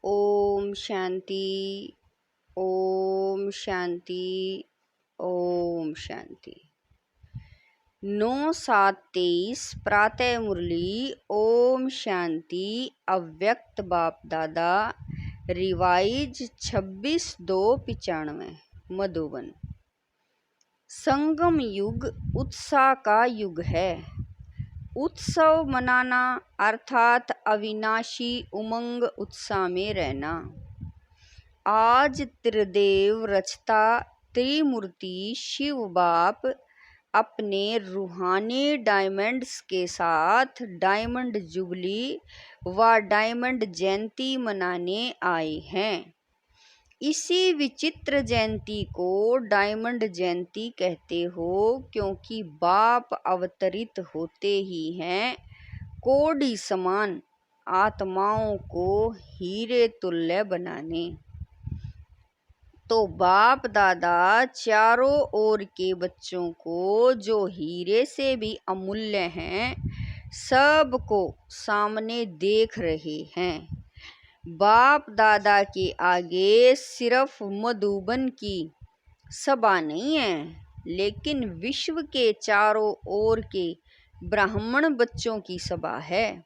ओम शांति। ओम शांति। ओम शांति। 9/7/23 प्रातः मुरली। ओम शांति। अव्यक्त बाप दादा। रिवाइज 26/2/95 मधुबन। संगम युग उत्साह का युग है। उत्सव मनाना अर्थात अविनाशी उमंग उत्साह में रहना। आज त्रिदेव रचता त्रिमूर्ति शिव बाप अपने रूहानी डायमंड्स के साथ डायमंड जुबली व डायमंड जयंती मनाने आए हैं। इसी विचित्र जयंती को डायमंड जयंती कहते हो क्योंकि बाप अवतरित होते ही हैं कोडी समान आत्माओं को हीरे तुल्य बनाने। तो बाप दादा चारों ओर के बच्चों को जो हीरे से भी अमूल्य हैं सबको सामने देख रहे हैं। बाप दादा के आगे सिर्फ मधुबन की सभा नहीं है लेकिन विश्व के चारों ओर के ब्राह्मण बच्चों की सभा है।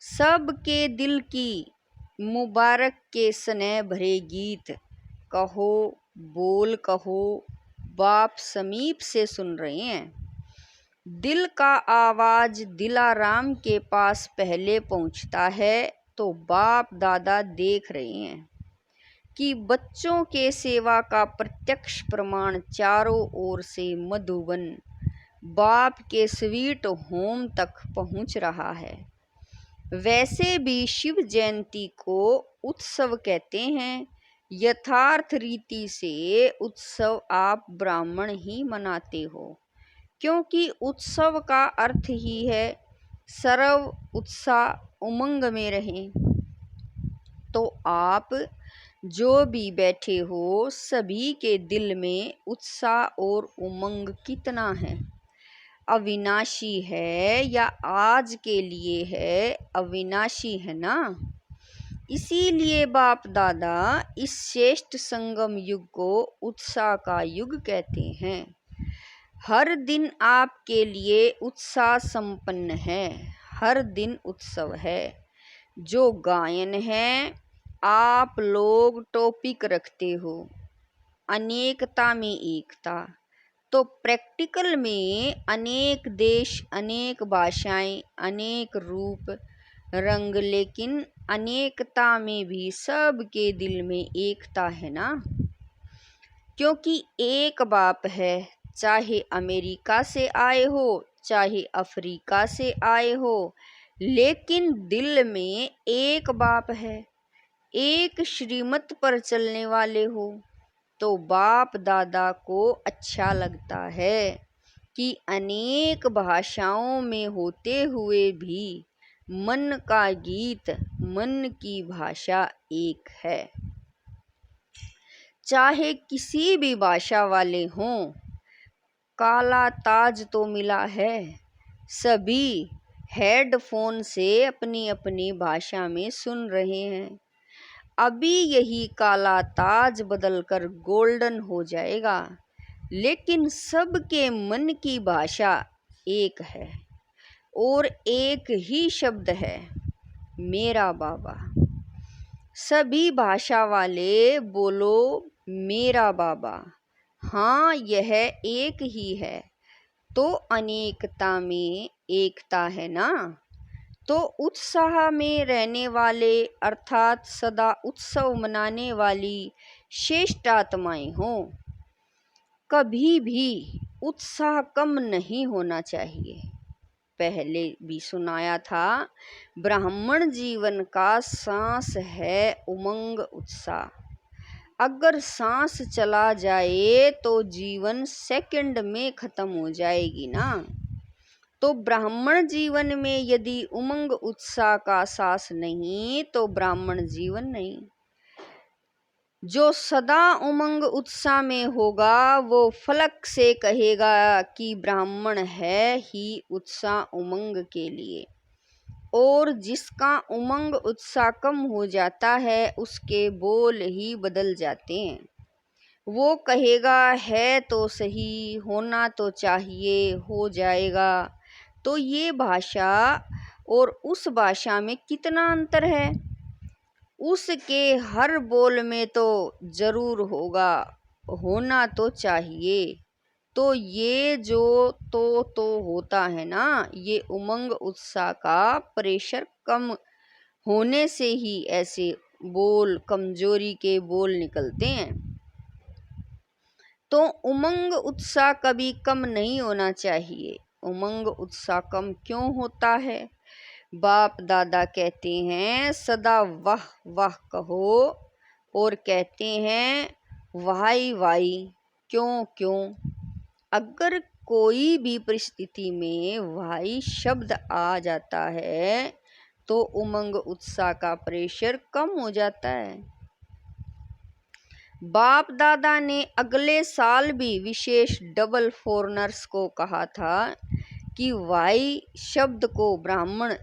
सबके दिल की मुबारक के स्नेह भरे गीत कहो बोल कहो बाप समीप से सुन रहे हैं। दिल का आवाज दिलाराम के पास पहले पहुंचता है तो बाप दादा देख रहे हैं कि बच्चों के सेवा का प्रत्यक्ष प्रमाण चारों ओर से मधुबन बाप के स्वीट होम तक पहुंच रहा है। वैसे भी शिव जयंती को उत्सव कहते हैं। यथार्थ रीति से उत्सव आप ब्राह्मण ही मनाते हो क्योंकि उत्सव का अर्थ ही है सर्व उत्साह उमंग में रहें। तो आप जो भी बैठे हो सभी के दिल में उत्साह और उमंग कितना है? अविनाशी है या आज के लिए है? अविनाशी है ना। इसीलिए बाप दादा इस श्रेष्ठ संगम युग को उत्साह का युग कहते हैं। हर दिन आपके लिए उत्साह संपन्न है। हर दिन उत्सव है। जो गायन है आप लोग टॉपिक रखते हो अनेकता में एकता। तो प्रैक्टिकल में अनेक देश अनेक भाषाएं अनेक रूप रंग लेकिन अनेकता में भी सबके दिल में एकता है ना। क्योंकि एक बाप है चाहे अमेरिका से आए हो चाहे अफ्रीका से आए हो लेकिन दिल में एक बाप है। एक श्रीमत पर चलने वाले हो तो बाप दादा को अच्छा लगता है कि अनेक भाषाओं में होते हुए भी मन का गीत मन की भाषा एक है। चाहे किसी भी भाषा वाले हों काला ताज तो मिला है। सभी हेडफोन से अपनी अपनी भाषा में सुन रहे हैं। अभी यही काला ताज बदलकर गोल्डन हो जाएगा लेकिन सबके मन की भाषा एक है और एक ही शब्द है मेरा बाबा। सभी भाषा वाले बोलो मेरा बाबा। हाँ यह एक ही है तो अनेकता में एकता है ना। तो उत्साह में रहने वाले अर्थात सदा उत्सव मनाने वाली श्रेष्ठ आत्माएं हों। कभी भी उत्साह कम नहीं होना चाहिए। पहले भी सुनाया था ब्राह्मण जीवन का सांस है उमंग उत्साह। अगर सांस चला जाए तो जीवन सेकंड में खत्म हो जाएगी ना। तो ब्राह्मण जीवन में यदि उमंग उत्साह का सांस नहीं तो ब्राह्मण जीवन नहीं। जो सदा उमंग उत्साह में होगा वो फलक से कहेगा कि ब्राह्मण है ही उत्साह उमंग के लिए। और जिसका उमंग उत्साह कम हो जाता है उसके बोल ही बदल जाते हैं। वो कहेगा है तो सही, होना तो चाहिए, हो जाएगा। तो ये भाषा और उस भाषा में कितना अंतर है। उसके हर बोल में तो जरूर होगा, होना तो चाहिए। तो ये जो तो होता है ना, ये उमंग उत्साह का प्रेशर कम होने से ही ऐसे बोल, कमजोरी के बोल निकलते हैं। तो उमंग उत्साह कभी कम नहीं होना चाहिए। उमंग उत्साह कम क्यों होता है? बाप दादा कहते हैं सदा वाह वाह कहो, और कहते हैं वाई वाई क्यों क्यों। अगर कोई भी परिस्थिति में वाई शब्द आ जाता है तो उमंग उत्साह का प्रेशर कम हो जाता है। बाप दादा ने अगले साल भी विशेष डबल फॉरनर्स को कहा था कि वाई शब्द को ब्राह्मण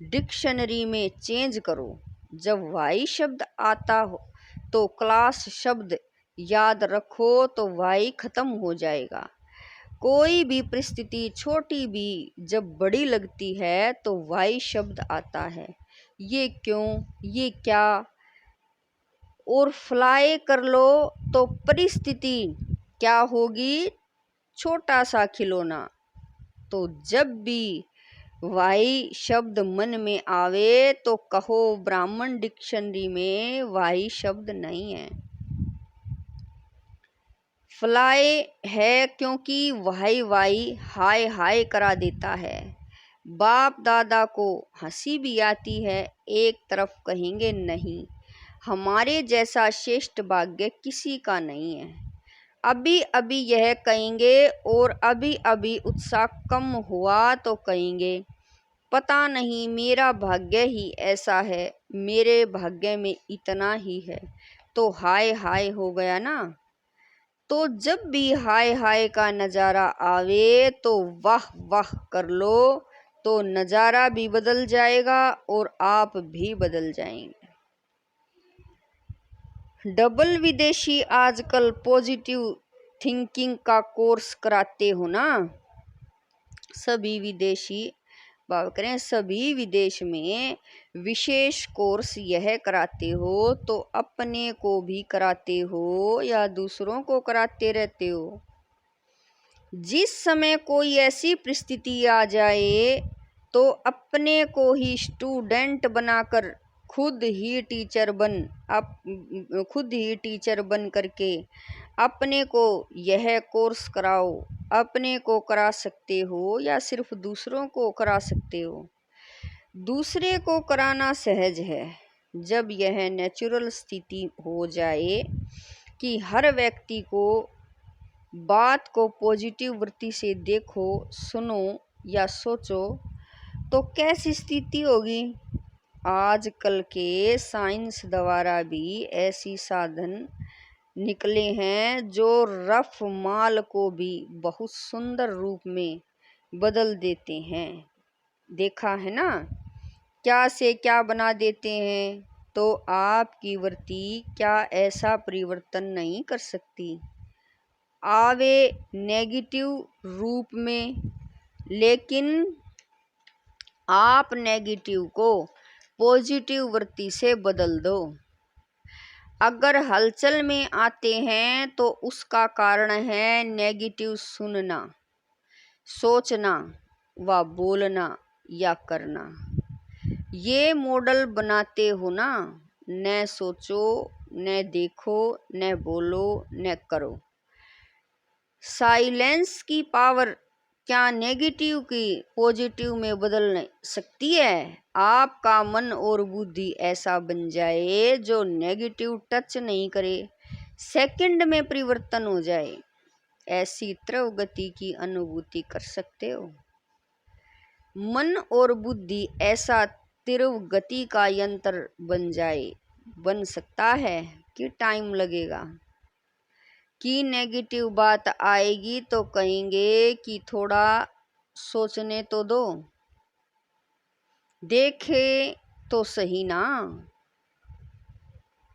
डिक्शनरी में चेंज करो। जब वाई शब्द आता हो तो क्लास शब्द याद रखो तो वाई खत्म हो जाएगा। कोई भी परिस्थिति छोटी भी जब बड़ी लगती है तो वाई शब्द आता है। ये क्यों, ये क्या, और फ्लाई कर लो तो परिस्थिति क्या होगी, छोटा सा खिलौना। तो जब भी वाई शब्द मन में आवे तो कहो ब्राह्मण डिक्शनरी में वाई शब्द नहीं है, फ्लाई है, क्योंकि वाई वाई हाय हाय करा देता है। बाप दादा को हंसी भी आती है, एक तरफ कहेंगे नहीं, हमारे जैसा श्रेष्ठ भाग्य किसी का नहीं है। अभी अभी यह कहेंगे और अभी अभी उत्साह कम हुआ तो कहेंगे पता नहीं मेरा भाग्य ही ऐसा है, मेरे भाग्य में इतना ही है। तो हाय हाय हो गया ना। तो जब भी हाय हाय का नज़ारा आवे तो वाह वाह कर लो, तो नज़ारा भी बदल जाएगा और आप भी बदल जाएंगे। डबल विदेशी आजकल पॉजिटिव थिंकिंग का कोर्स कराते हो ना। सभी विदेशी बात करें, सभी विदेश में विशेष कोर्स यह कराते हो तो अपने को भी कराते हो या दूसरों को कराते रहते हो। जिस समय कोई ऐसी परिस्थिति आ जाए तो अपने को ही स्टूडेंट बनाकर खुद ही टीचर बन करके अपने को यह कोर्स कराओ। अपने को करा सकते हो या सिर्फ दूसरों को करा सकते हो। दूसरे को कराना सहज है जब यह नेचुरल स्थिति हो जाए कि हर व्यक्ति को बात को पॉजिटिव वृत्ति से देखो, सुनो या सोचो, तो कैसी स्थिति होगी। आजकल के साइंस द्वारा भी ऐसी साधन निकले हैं जो रफ माल को भी बहुत सुंदर रूप में बदल देते हैं। देखा है ना, क्या से क्या बना देते हैं। तो आपकी वृत्ति क्या ऐसा परिवर्तन नहीं कर सकती? आवे नेगेटिव रूप में, लेकिन आप नेगेटिव को पॉजिटिव वृत्ति से बदल दो। अगर हलचल में आते हैं तो उसका कारण है नेगेटिव सुनना, सोचना व बोलना या करना। ये मॉडल बनाते हो ना, न सोचो, न देखो, न बोलो, न करो। साइलेंस की पावर क्या नेगेटिव की पॉजिटिव में बदल सकती है? आपका मन और बुद्धि ऐसा बन जाए जो नेगेटिव टच नहीं करे, सेकंड में परिवर्तन हो जाए। ऐसी तीव्र गति की अनुभूति कर सकते हो। मन और बुद्धि ऐसा तीव्र गति का यंत्र बन सकता है कि टाइम लगेगा। कि नेगेटिव बात आएगी तो कहेंगे कि थोड़ा सोचने तो दो। देखे तो सही ना,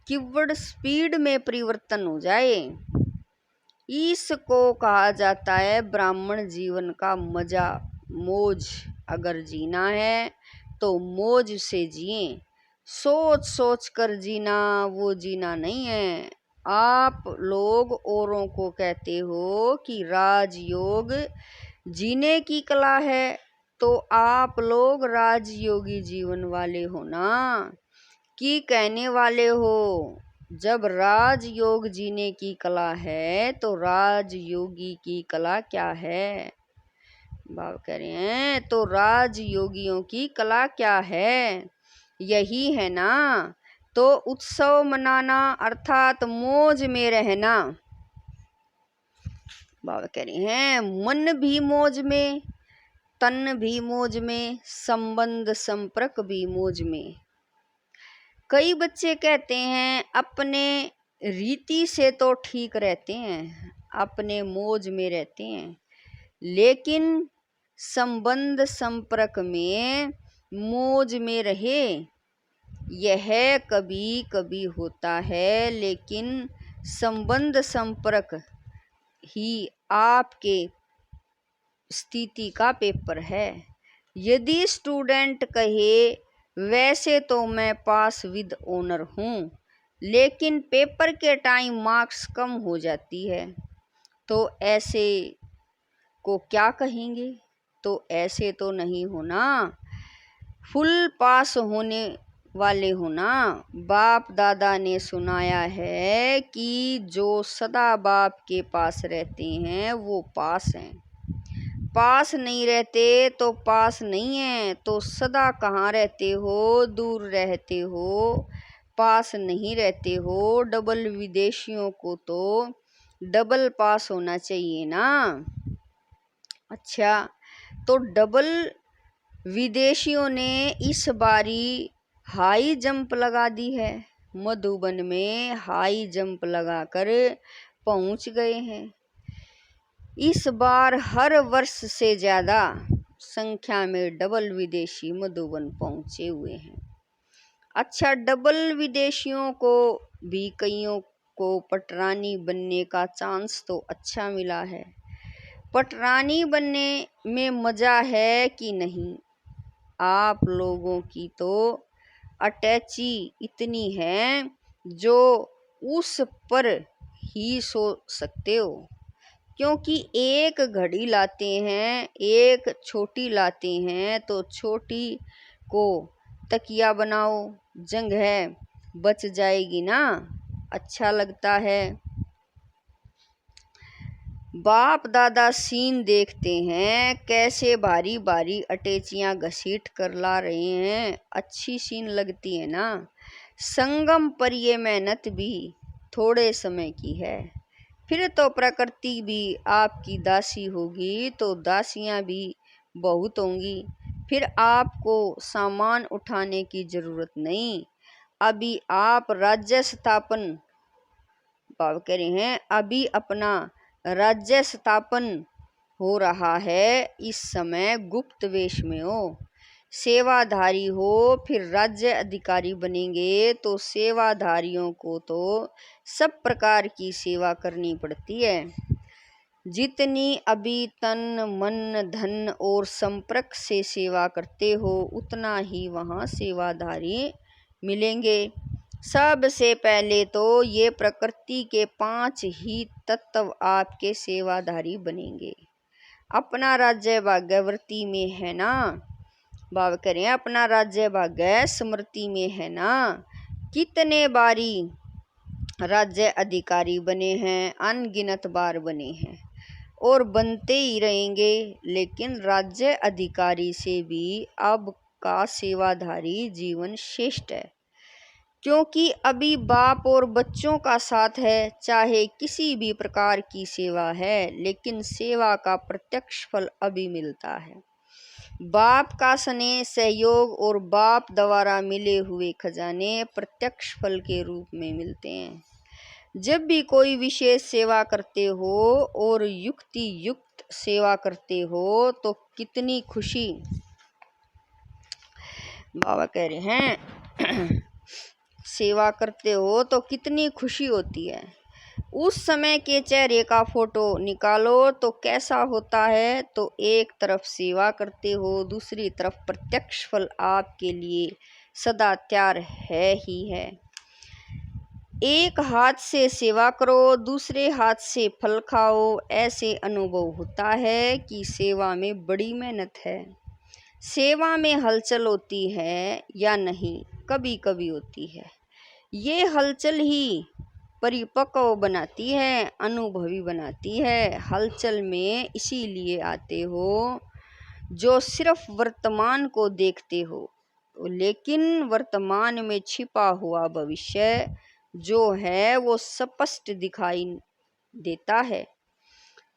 किवड़ स्पीड में परिवर्तन हो जाए। इसको कहा जाता है ब्राह्मण जीवन का मजा, मौज। अगर जीना है तो मौज से जिए, सोच सोच कर जीना वो जीना नहीं है। आप लोग औरों को कहते हो कि राजयोग जीने की कला है, तो आप लोग राजयोगी जीवन वाले हो ना, कि कहने वाले हो। जब राजयोग जीने की कला है तो राजयोगी की कला क्या है? बाबा कह रहे हैं तो राजयोगियों की कला क्या है? यही है ना, तो उत्सव मनाना अर्थात मौज में रहना। बाबा कह रहे हैं मन भी मौज में, तन भी मौज में, संबंध संपर्क भी मौज में। कई बच्चे कहते हैं अपने रीति से तो ठीक रहते हैं, अपने मौज में रहते हैं, लेकिन संबंध संपर्क में मौज में रहे यह कभी कभी होता है, लेकिन संबंध संपर्क ही आपके स्थिति का पेपर है। यदि स्टूडेंट कहे वैसे तो मैं पास विद ऑनर हूँ, लेकिन पेपर के टाइम मार्क्स कम हो जाती है, तो ऐसे को क्या कहेंगे? तो ऐसे तो नहीं होना, फुल पास होने वाले होना। बाप दादा ने सुनाया है कि जो सदा बाप के पास रहते हैं वो पास हैं, पास नहीं रहते तो पास नहीं है। तो सदा कहाँ रहते हो? दूर रहते हो, पास नहीं रहते हो। डबल विदेशियों को तो डबल पास होना चाहिए ना। अच्छा, तो डबल विदेशियों ने इस बारी हाई जंप लगा दी है, मधुबन में हाई जंप लगाकर पहुंच गए हैं। इस बार हर वर्ष से ज़्यादा संख्या में डबल विदेशी मधुबन पहुंचे हुए हैं। अच्छा, डबल विदेशियों को भी कईयों को पटरानी बनने का चांस तो अच्छा मिला है। पटरानी बनने में मज़ा है कि नहीं? आप लोगों की तो अटैची इतनी है जो उस पर ही सो सकते हो, क्योंकि एक घड़ी लाते हैं, एक छोटी लाते हैं, तो छोटी को तकिया बनाओ, जगह बच जाएगी ना, अच्छा लगता है। बाप दादा सीन देखते हैं कैसे भारी भारी अटैचियाँ घसीट कर ला रहे हैं, अच्छी सीन लगती है ना। संगम पर ये मेहनत भी थोड़े समय की है, फिर तो प्रकृति भी आपकी दासी होगी, तो दासियाँ भी बहुत होंगी, फिर आपको सामान उठाने की जरूरत नहीं। अभी आप राज्य स्थापन, बाबा कह रहे हैं अभी अपना राज्य स्थापन हो रहा है, इस समय गुप्त वेश में हो, सेवाधारी हो, फिर राज्य अधिकारी बनेंगे, तो सेवाधारियों को तो सब प्रकार की सेवा करनी पड़ती है। जितनी अभी तन मन धन और संपर्क से सेवा करते हो, उतना ही वहाँ सेवाधारी मिलेंगे। सबसे पहले तो ये प्रकृति के 5 ही तत्व आपके सेवाधारी बनेंगे। अपना राज्य भाग्यवर्ती में है ना, बाबा कह रहे हैं अपना राज्य भाग्य स्मृति में है ना। कितने बारी राज्य अधिकारी बने हैं, अनगिनत बार बने हैं और बनते ही रहेंगे, लेकिन राज्य अधिकारी से भी अब का सेवाधारी जीवन श्रेष्ठ है, क्योंकि अभी बाप और बच्चों का साथ है। चाहे किसी भी प्रकार की सेवा है, लेकिन सेवा का प्रत्यक्ष फल अभी मिलता है। बाप का स्नेह सहयोग और बाप द्वारा मिले हुए खजाने प्रत्यक्ष फल के रूप में मिलते हैं। जब भी कोई विशेष सेवा करते हो और युक्ति युक्त सेवा करते हो, तो कितनी खुशी बाबा कह रहे हैं सेवा करते हो तो कितनी खुशी होती है। उस समय के चेहरे का फोटो निकालो तो कैसा होता है। तो एक तरफ सेवा करते हो, दूसरी तरफ प्रत्यक्ष फल आपके लिए सदा तैयार है ही है। एक हाथ से सेवा करो, दूसरे हाथ से फल खाओ। ऐसे अनुभव होता है कि सेवा में बड़ी मेहनत है। सेवा में हलचल होती है या नहीं? कभी कभी होती है। ये हलचल ही परिपक्व बनाती है, अनुभवी बनाती है। हलचल में इसीलिए आते हो जो सिर्फ वर्तमान को देखते हो, लेकिन वर्तमान में छिपा हुआ भविष्य जो है वो स्पष्ट दिखाई देता है।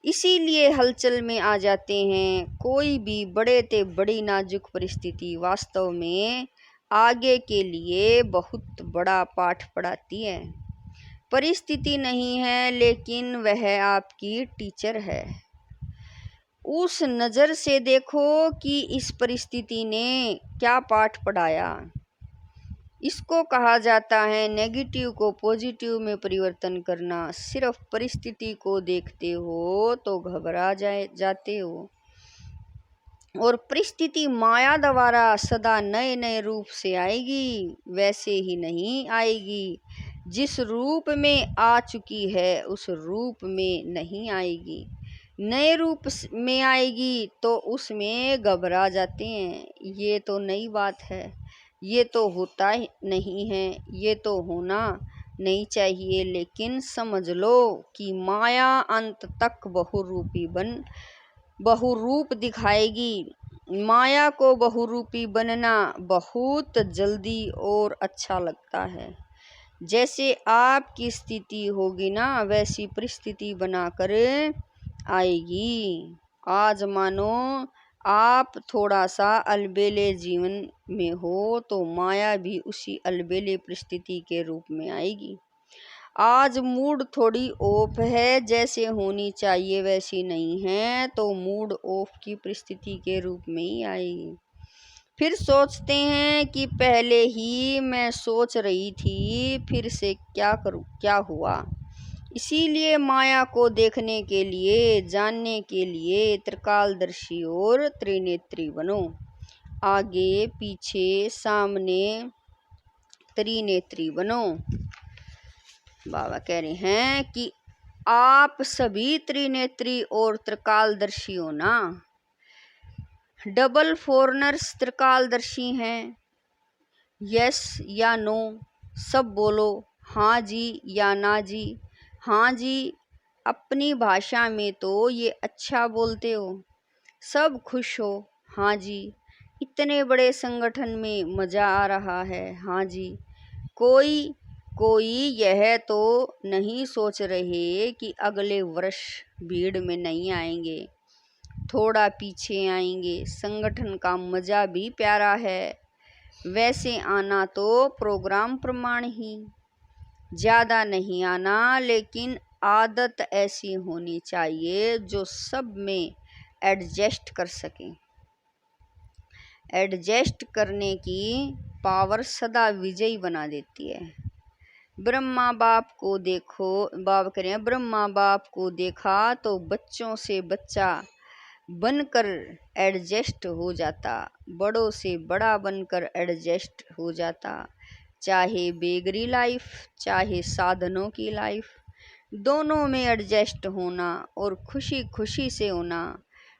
इसीलिए हलचल में आ जाते हैं। कोई भी बड़े ते बड़ी नाजुक परिस्थिति वास्तव में आगे के लिए बहुत बड़ा पाठ पढ़ाती है। परिस्थिति नहीं है, लेकिन वह आपकी टीचर है। उस नज़र से देखो कि इस परिस्थिति ने क्या पाठ पढ़ाया। इसको कहा जाता है नेगेटिव को पॉजिटिव में परिवर्तन करना। सिर्फ परिस्थिति को देखते हो तो घबरा जाते हो, और परिस्थिति माया द्वारा सदा नए नए रूप से आएगी। वैसे ही नहीं आएगी, जिस रूप में आ चुकी है उस रूप में नहीं आएगी। नए रूप में आएगी तो उसमें घबरा जाते हैं। ये तो नई बात है, ये तो होता नहीं है, ये तो होना नहीं चाहिए। लेकिन समझ लो कि माया अंत तक बहुरूप दिखाएगी। माया को बहुरूपी बनना बहुत जल्दी और अच्छा लगता है। जैसे आपकी स्थिति होगी ना, वैसी परिस्थिति बनाकर आएगी। आज मानो आप थोड़ा सा अलबेले जीवन में हो तो माया भी उसी अलबेले परिस्थिति के रूप में आएगी। आज मूड थोड़ी ऑफ है, जैसे होनी चाहिए वैसी नहीं है, तो मूड ऑफ की परिस्थिति के रूप में ही आएगी। फिर सोचते हैं कि पहले ही मैं सोच रही थी, फिर से क्या करूं, क्या हुआ। इसीलिए माया को देखने के लिए, जानने के लिए त्रिकालदर्शी और त्रिनेत्री बनो। आगे पीछे सामने त्रिनेत्री बनो। बाबा कह रहे हैं कि आप सभी त्रिनेत्री और त्रिकालदर्शी हो ना। डबल फॉरनर्स त्रिकालदर्शी हैं। यस या नो सब बोलो, हाँ जी या ना जी। हाँ जी अपनी भाषा में तो ये अच्छा बोलते हो, सब खुश हो। हाँ जी इतने बड़े संगठन में मज़ा आ रहा है। हाँ जी कोई यह तो नहीं सोच रहे कि अगले वर्ष भीड़ में नहीं आएंगे, थोड़ा पीछे आएंगे। संगठन का मज़ा भी प्यारा है, वैसे आना तो प्रोग्राम प्रमाण ही। ज़्यादा नहीं आना, लेकिन आदत ऐसी होनी चाहिए जो सब में एडजस्ट कर सकें। एडजस्ट करने की पावर सदा विजयी बना देती है। ब्रह्मा बाप को देखो, बाप करें ब्रह्मा बाप को देखा तो बच्चों से बच्चा बनकर एडजस्ट हो जाता, बड़ों से बड़ा बनकर एडजस्ट हो जाता। चाहे बेगरी लाइफ, चाहे साधनों की लाइफ, दोनों में एडजस्ट होना और खुशी खुशी से होना,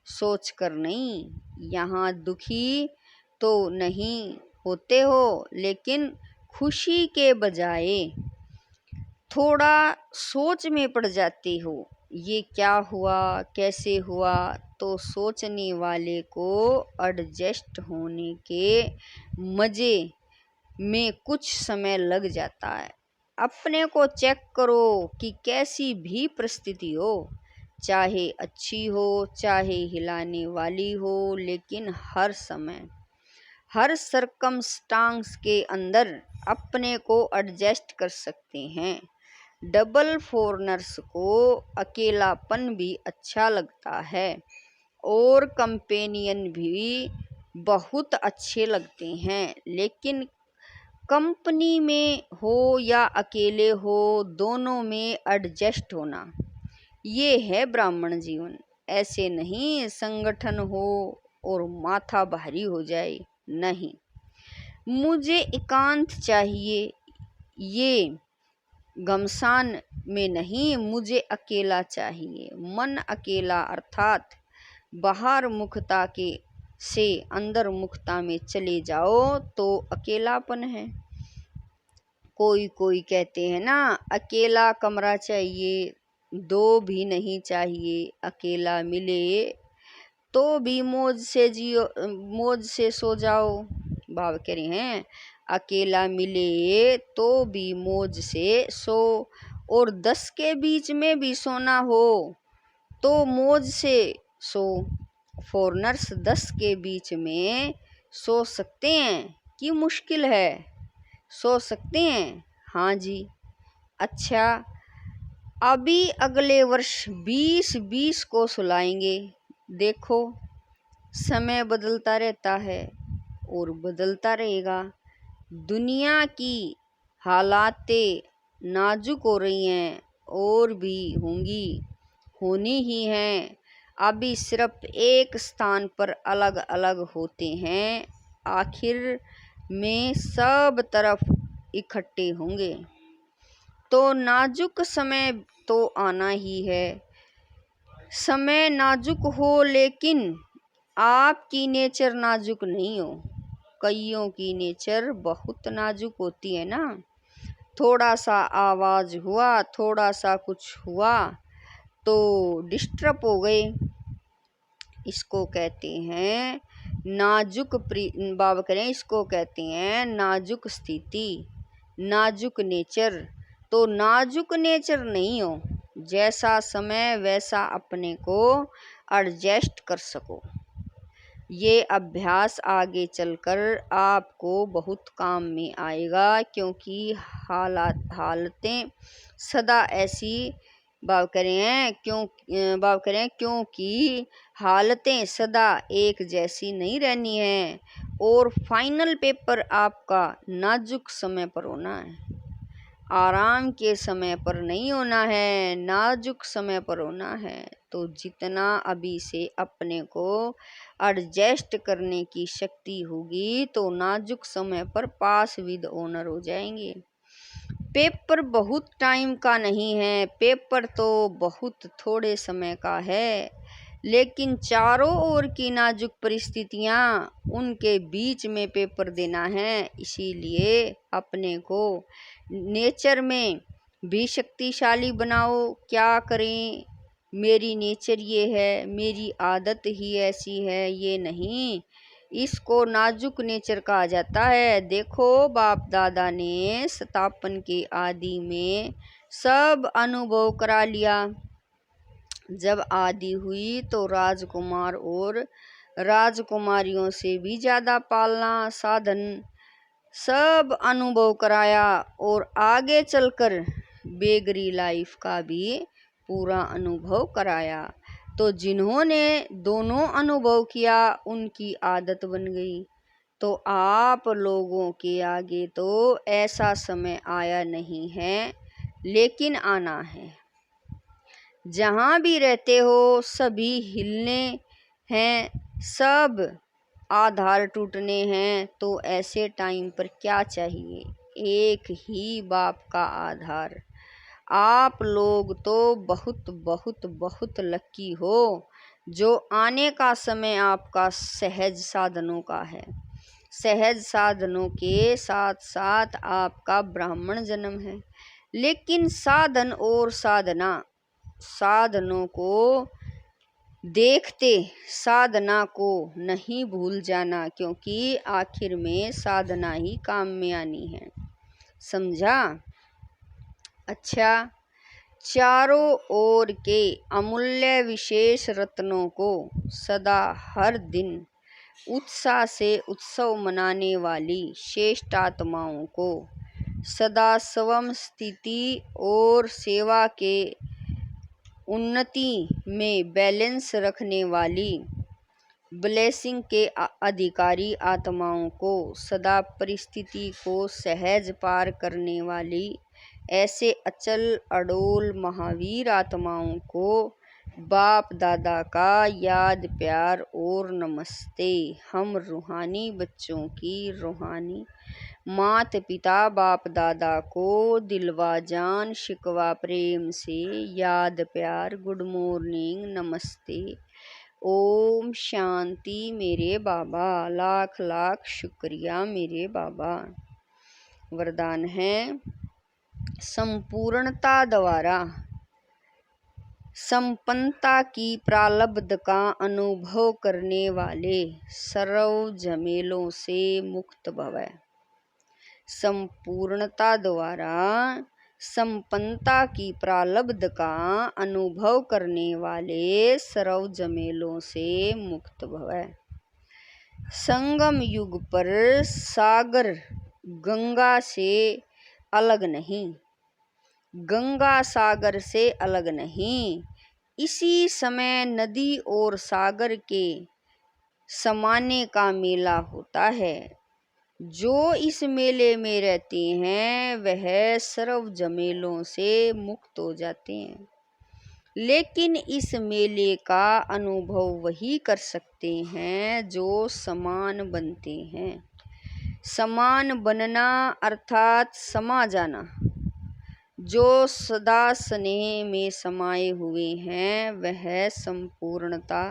सोच कर नहीं। यहाँ दुखी तो नहीं होते हो, लेकिन खुशी के बजाय थोड़ा सोच में पड़ जाते हो, ये क्या हुआ, कैसे हुआ। तो सोचने वाले को एडजस्ट होने के मज़े में कुछ समय लग जाता है। अपने को चेक करो कि कैसी भी परिस्थिति हो, चाहे अच्छी हो चाहे हिलाने वाली हो, लेकिन हर समय हर सरकमस्टांस के अंदर अपने को एडजस्ट कर सकते हैं। डबल फॉरनर्स को अकेलापन भी अच्छा लगता है और कंपेनियन भी बहुत अच्छे लगते हैं, लेकिन कंपनी में हो या अकेले हो, दोनों में एडजस्ट होना, ये है ब्राह्मण जीवन। ऐसे नहीं संगठन हो और माथा भारी हो जाए, नहीं। मुझे एकांत चाहिए, ये घमसान में नहीं, मुझे अकेला चाहिए। मन अकेला अर्थात बाहर मुखता के से अंदर मुखता में चले जाओ तो अकेलापन है। कोई कोई कहते हैं ना, अकेला कमरा चाहिए, दो भी नहीं चाहिए, अकेला मिले तो भी मौज से जियो, मौज से सो जाओ। बाबा कह रहे हैं अकेला मिले तो भी मौज से सो, और 10 के बीच में भी सोना हो तो मौज से सो। फॉरनर्स 10 के बीच में सो सकते हैं कि मुश्किल है? सो सकते हैं, हाँ जी। अच्छा, अभी अगले वर्ष 2020 को सुलाएंगे। देखो, समय बदलता रहता है और बदलता रहेगा। दुनिया की हालातें नाजुक हो रही हैं और भी होंगी, होनी ही हैं। अभी सिर्फ एक स्थान पर अलग अलग होते हैं, आखिर में सब तरफ इकट्ठे होंगे। तो नाजुक समय तो आना ही है। समय नाजुक हो, लेकिन आपकी नेचर नाजुक नहीं हो। कईयों की नेचर बहुत नाजुक होती है ना। थोड़ा सा आवाज़ हुआ, थोड़ा सा कुछ हुआ तो डिस्टर्ब हो गए। इसको कहते हैं नाजुक बाबा करें, इसको कहते हैं नाजुक स्थिति, नाजुक नेचर। तो नाजुक नेचर नहीं हो, जैसा समय वैसा अपने को एडजस्ट कर सको। ये अभ्यास आगे चलकर आपको बहुत काम में आएगा, क्योंकि हालतें सदा ऐसी क्योंकि हालतें सदा एक जैसी नहीं रहनी है। और फाइनल पेपर आपका नाजुक समय पर होना है, आराम के समय पर नहीं होना है, नाजुक समय पर होना है। तो जितना अभी से अपने को एडजस्ट करने की शक्ति होगी तो नाजुक समय पर पास विद ऑनर हो जाएंगे। पेपर बहुत टाइम का नहीं है, पेपर तो बहुत थोड़े समय का है, लेकिन चारों ओर की नाजुक परिस्थितियां, उनके बीच में पेपर देना है। इसीलिए अपने को नेचर में भी शक्तिशाली बनाओ। क्या करें, मेरी नेचर ये है, मेरी आदत ही ऐसी है, ये नहीं, इसको नाजुक नेचर कहा जाता है। देखो, बाप दादा ने स्थापन के आदि में सब अनुभव करा लिया। जब आदि हुई तो राजकुमार और राजकुमारियों से भी ज़्यादा पालना साधन सब अनुभव कराया, और आगे चलकर बेगरी लाइफ का भी पूरा अनुभव कराया। तो जिन्होंने दोनों अनुभव किया उनकी आदत बन गई। तो आप लोगों के आगे तो ऐसा समय आया नहीं है, लेकिन आना है। जहाँ भी रहते हो सभी हिलने हैं, सब आधार टूटने हैं। तो ऐसे टाइम पर क्या चाहिए? एक ही बाप का आधार। आप लोग तो बहुत बहुत बहुत लकी हो, जो आने का समय आपका सहज साधनों का है। सहज साधनों के साथ साथ आपका ब्राह्मण जन्म है। लेकिन साधन और साधना, साधनों को देखते साधना को नहीं भूल जाना, क्योंकि आखिर में साधना ही काम में आनी है। समझा? अच्छा, चारों ओर के अमूल्य विशेष रत्नों को सदा हर दिन उत्साह से उत्सव मनाने वाली श्रेष्ठ आत्माओं को सदा स्वयं स्थिति और सेवा के उन्नति में बैलेंस रखने वाली ब्लेसिंग के अधिकारी आत्माओं को, सदा परिस्थिति को सहज पार करने वाली ऐसे अचल अडोल महावीर आत्माओं को बाप दादा का याद प्यार और नमस्ते। हम रूहानी बच्चों की रूहानी मात पिता बाप दादा को दिलवा जान शिकवा प्रेम से याद प्यार गुड मॉर्निंग नमस्ते। ओम शांति मेरे बाबा, लाख लाख शुक्रिया मेरे बाबा। वरदान है संपूर्णता द्वारा संपन्नता की प्रारब्ध का अनुभव करने वाले सर्व झमेलों से मुक्त भव। संपूर्णता द्वारा संपन्नता की प्रारब्ध का अनुभव करने वाले सर्व झमेलों से मुक्त भव। संगम युग पर सागर गंगा से अलग नहीं, गंगा सागर से अलग नहीं। इसी समय नदी और सागर के समाने का मेला होता है। जो इस मेले में रहते हैं वह सर्व झमेलों से मुक्त हो जाते हैं। लेकिन इस मेले का अनुभव वही कर सकते हैं जो समान बनते हैं। समान बनना अर्थात समा जाना। जो सदा स्नेह में समाये हुए हैं वह संपूर्णता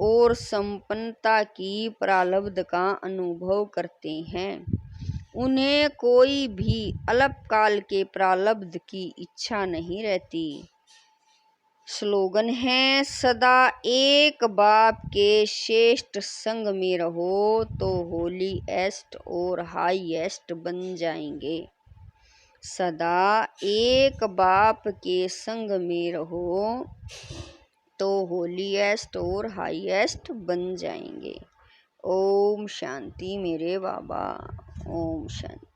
और संपन्नता की प्रारब्ध का अनुभव करते हैं। उन्हें कोई भी अल्पकाल के प्रारब्ध की इच्छा नहीं रहती। स्लोगन है सदा एक बाप के श्रेष्ठ संग में रहो तो होलीएस्ट और हाईएस्ट बन जाएंगे। सदा एक बाप के संग में रहो तो होलीएस्ट और हाईएस्ट बन जाएंगे। ओम शांति मेरे बाबा, ओम शांति।